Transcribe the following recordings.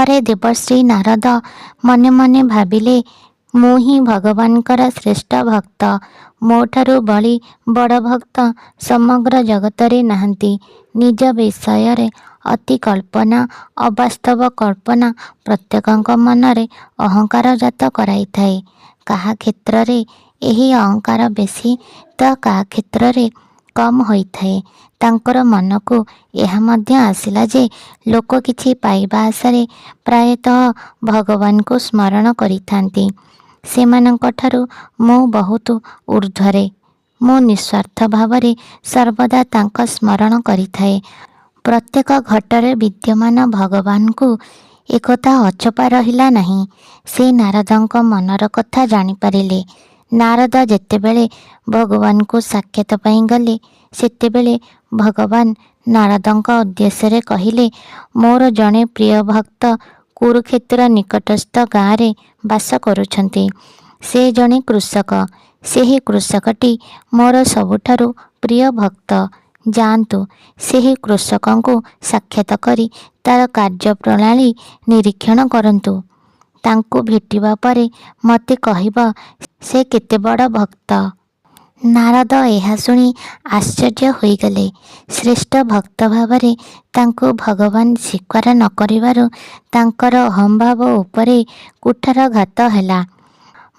ଥରେ ଦେବଶ୍ରୀ ନାରଦ ମନେ ମନେ ଭାବିଲେ, ମୁଁ ହିଁ ଭଗବାନଙ୍କର ଶ୍ରେଷ୍ଠ ଭକ୍ତ। ମୋଠାରୁ ବଳି ବଡ଼ ଭକ୍ତ ସମଗ୍ର ଜଗତରେ ନାହାନ୍ତି। ନିଜ ବିଷୟରେ ଅତି କଳ୍ପନା, ଅବାସ୍ତବ କଳ୍ପନା ପ୍ରତ୍ୟେକଙ୍କ ମନରେ ଅହଙ୍କାର ଜାତ କରାଇଥାଏ। କାହା କ୍ଷେତ୍ରରେ ଏହି ଅହଙ୍କାର ବେଶୀ ତ କାହା କ୍ଷେତ୍ରରେ କମ୍ ହୋଇଥାଏ। ତାଙ୍କର ମନକୁ ଏହା ମଧ୍ୟ ଆସିଲା ଯେ ଲୋକ କିଛି ପାଇବା ଆଶାରେ ପ୍ରାୟତଃ ଭଗବାନଙ୍କୁ ସ୍ମରଣ କରିଥାନ୍ତି। ସେମାନଙ୍କଠାରୁ ମୁଁ ବହୁତ ଊର୍ଦ୍ଧ୍ୱରେ। ମୁଁ ନିଃସ୍ୱାର୍ଥ ଭାବରେ ସର୍ବଦା ତାଙ୍କ ସ୍ମରଣ କରିଥାଏ। ପ୍ରତ୍ୟେକ ଘଟରେ ବିଦ୍ୟମାନ ଭଗବାନଙ୍କୁ ଏକଥା ଅଛପା ରହିଲା ନାହିଁ। ସେ ନାରଦଙ୍କ ମନର କଥା ଜାଣିପାରିଲେ। ନାରଦ ଯେତେବେଳେ ଭଗବାନଙ୍କୁ ସାକ୍ଷାତ ପାଇଁ ଗଲେ, ସେତେବେଳେ ଭଗବାନ ନାରଦଙ୍କ ଉଦ୍ଦେଶ୍ୟରେ କହିଲେ, ମୋର ଜଣେ ପ୍ରିୟ ଭକ୍ତ କୁରୁକ୍ଷେତ୍ର ନିକଟସ୍ଥ ଗାଁରେ ବାସ କରୁଛନ୍ତି। ସେ ଜଣେ କୃଷକ। ସେହି କୃଷକଟି ମୋର ସବୁଠାରୁ ପ୍ରିୟ ଭକ୍ତ। ଯାଆନ୍ତୁ, ସେହି କୃଷକଙ୍କୁ ସାକ୍ଷାତ କରି ତାର କାର୍ଯ୍ୟପ୍ରଣାଳୀ ନିରୀକ୍ଷଣ କରନ୍ତୁ। ତାଙ୍କୁ ଭେଟିବା ପରେ ମୋତେ କହିବ ସେ କେତେ ବଡ଼ ଭକ୍ତ। ନାରଦ ଏହା ଶୁଣି ଆଶ୍ଚର୍ଯ୍ୟ ହୋଇଗଲେ। ଶ୍ରେଷ୍ଠ ଭକ୍ତ ଭାବରେ ତାଙ୍କୁ ଭଗବାନ ସ୍ୱୀକାର ନ କରିବାରୁ ତାଙ୍କର ଅହଂଭାବ ଉପରେ କୁଠାରଘାତ ହେଲା।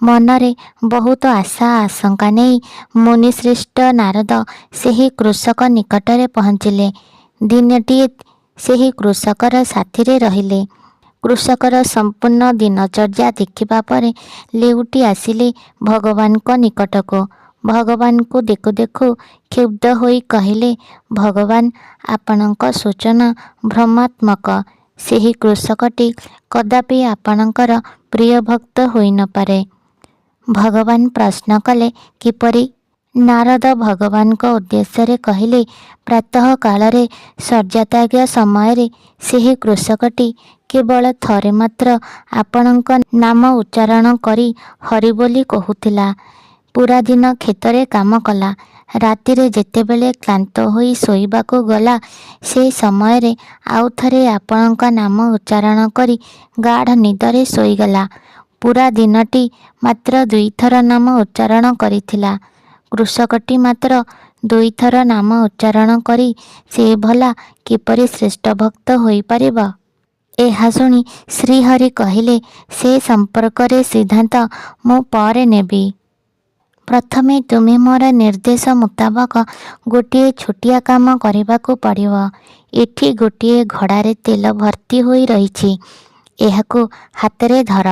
ମନରେ ବହୁତ ଆଶା ଆଶଙ୍କା ନେଇ ମୁନିଶ୍ରେଷ୍ଠ ନାରଦ ସେହି କୃଷକ ନିକଟରେ ପହଞ୍ଚିଲେ। ଦିନଟିଏ ସେହି କୃଷକର ସାଥିରେ ରହିଲେ। କୃଷକର ସମ୍ପୂର୍ଣ୍ଣ ଦିନଚର୍ଯ୍ୟା ଦେଖିବା ପରେ ଲେଉଟି ଆସିଲେ ଭଗବାନଙ୍କ ନିକଟକୁ। ଭଗବାନଙ୍କୁ ଦେଖୁ ଦେଖୁ କ୍ଷୁବ୍ଧ ହୋଇ କହିଲେ, ଭଗବାନ, ଆପଣଙ୍କ ସୂଚନା ଭ୍ରମାତ୍ମକ। ସେହି କୃଷକଟି କଦାପି ଆପଣଙ୍କର ପ୍ରିୟ ଭକ୍ତ ହୋଇନପାରେ। ଭଗବାନ ପ୍ରଶ୍ନ କଲେ, କିପରି? ନାରଦ ଭଗବାନଙ୍କ ଉଦ୍ଦେଶ୍ୟରେ କହିଲେ, ପ୍ରାତଃ କାଳରେ ଶଯ୍ୟାତ୍ୟାଗ ସମୟରେ ସେହି କୃଷକଟି କେବଳ ଥରେ ମାତ୍ର ଆପଣଙ୍କ ନାମ ଉଚ୍ଚାରଣ କରି ହରି ବୋଲି କହୁଥିଲା। ପୁରା ଦିନ କ୍ଷେତରେ କାମ କଲା। ରାତିରେ ଯେତେବେଳେ କ୍ଳାନ୍ତ ହୋଇ ଶୋଇବାକୁ ଗଲା, ସେ ସମୟରେ ଆଉ ଥରେ ଆପଣଙ୍କ ନାମ ଉଚ୍ଚାରଣ କରି ଗାଢ଼ ନିଦରେ ଶୋଇଗଲା। ପୁରା ଦିନଟି ମାତ୍ର 2 ଥର ନାମ ଉଚ୍ଚାରଣ କରିଥିଲା। କୃଷକଟି ମାତ୍ର 2 ଥର ନାମ ଉଚ୍ଚାରଣ କରି ସେ ଭଲା କିପରି ଶ୍ରେଷ୍ଠ ଭକ୍ତ ହୋଇପାରିବ? ଏହା ଶୁଣି ଶ୍ରୀହରି କହିଲେ, ସେ ସମ୍ପର୍କରେ ସିଦ୍ଧାନ୍ତ ମୁଁ ପରେ ନେବି। ପ୍ରଥମେ ତୁମେ ମୋର ନିର୍ଦ୍ଦେଶ ମୁତାବକ ଗୋଟିଏ ଛୋଟିଆ କାମ କରିବାକୁ ପଡ଼ିବ। ଏଠି ଗୋଟିଏ ଘଡ଼ାରେ ତେଲ ଭର୍ତ୍ତି ହୋଇ ରହିଛି। ଏହାକୁ ହାତରେ ଧର।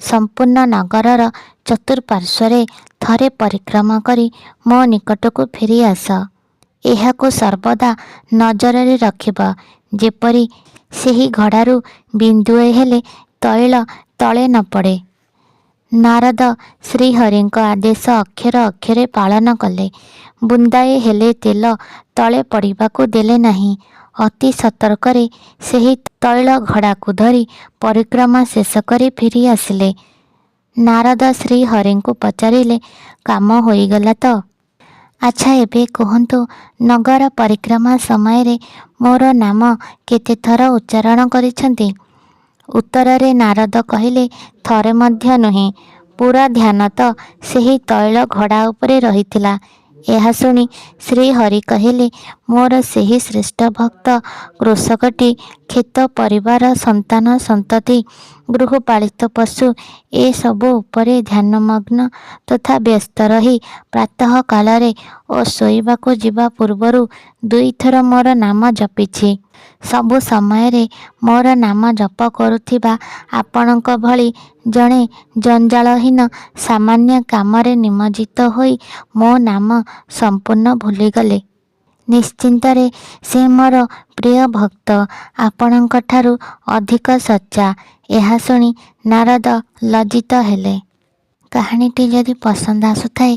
ସମ୍ପୂର୍ଣ୍ଣ ନଗରର ଚତୁଃପାର୍ଶ୍ୱରେ ଥରେ ପରିକ୍ରମା କରି ମୋ ନିକଟକୁ ଫେରି ଆସ। ଏହାକୁ ସର୍ବଦା ନଜରରେ ରଖିବ, ଯେପରି ସେହି ଘଡ଼ାରୁ ବିନ୍ଦୁଏ ହେଲେ ତୈଳ ତଳେ ନ ପଡ଼େ। ନାରଦ ଶ୍ରୀହରିଙ୍କ ଆଦେଶ ଅକ୍ଷରେ ଅକ୍ଷରେ ପାଳନ କଲେ। ବୁନ୍ଦାଏ ହେଲେ ତେଲ ତଳେ ପଡ଼ିବାକୁ ଦେଲେ ନାହିଁ। ଅତି ସତର୍କରେ ସେହି ତୈଳ ଘଡ଼ାକୁ ଧରି ପରିକ୍ରମା ଶେଷ କରି ଫେରି ଆସିଲେ। ନାରଦ ଶ୍ରୀହରିଙ୍କୁ ପଚାରିଲେ, କାମ ହୋଇଗଲା ତ? ଆଚ୍ଛା, ଏବେ କୁହନ୍ତୁ, ନଗର ପରିକ୍ରମା ସମୟରେ ମୋର ନାମ କେତେଥର ଉଚ୍ଚାରଣ କରିଛନ୍ତି? ଉତ୍ତରରେ ନାରଦ କହିଲେ, ଥରେ ମଧ୍ୟ ନୁହେଁ। ପୁରା ଧ୍ୟାନ ତ ସେହି ତୈଳ ଘଡ଼ା ଉପରେ ରହିଥିଲା। ଏହା ଶୁଣି ଶ୍ରୀହରି କହିଲେ, ମୋର ସେହି ଶ୍ରେଷ୍ଠ ଭକ୍ତ କୃଷକଟି କ୍ଷେତ ପରିବାର ସନ୍ତାନ ସନ୍ତତି ଗୃହପାଳିତ ପଶୁ ଏସବୁ ଉପରେ ଧ୍ୟାନମଗ୍ନ ତଥା ବ୍ୟସ୍ତ ରହି ପ୍ରାତଃ କାଳରେ ଓ ଶୋଇବାକୁ ଯିବା ପୂର୍ବରୁ 2 ଥର ମୋର ନାମ ଜପିଛି। ସବୁ ସମୟରେ ମୋର ନାମ ଜପ କରୁଥିବା ଆପଣଙ୍କ ଭଳି ଜଣେ ଜଞ୍ଜାଳହୀନ ସାମାନ୍ୟ କାମରେ ନିମଜ୍ଜିତ ହୋଇ ମୋ ନାମ ସମ୍ପୂର୍ଣ୍ଣ ଭୁଲିଗଲେ। ନିଶ୍ଚିନ୍ତରେ ସେ ମୋର ପ୍ରିୟ ଭକ୍ତ, ଆପଣଙ୍କଠାରୁ ଅଧିକ ସଚ୍ଚା। ଏହା ଶୁଣି ନାରଦ ଲଜ୍ଜିତ ହେଲେ। କାହାଣୀଟି ଯଦି ପସନ୍ଦ ଆସୁଥାଏ,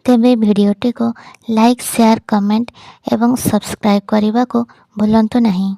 ତେବେ ଭିଡ଼ିଓଟିକୁ ଲାଇକ୍, ସେୟାର, କମେଣ୍ଟ ଏବଂ ସବସ୍କ୍ରାଇବ୍ କରିବାକୁ ଭୁଲନ୍ତୁ ନାହିଁ।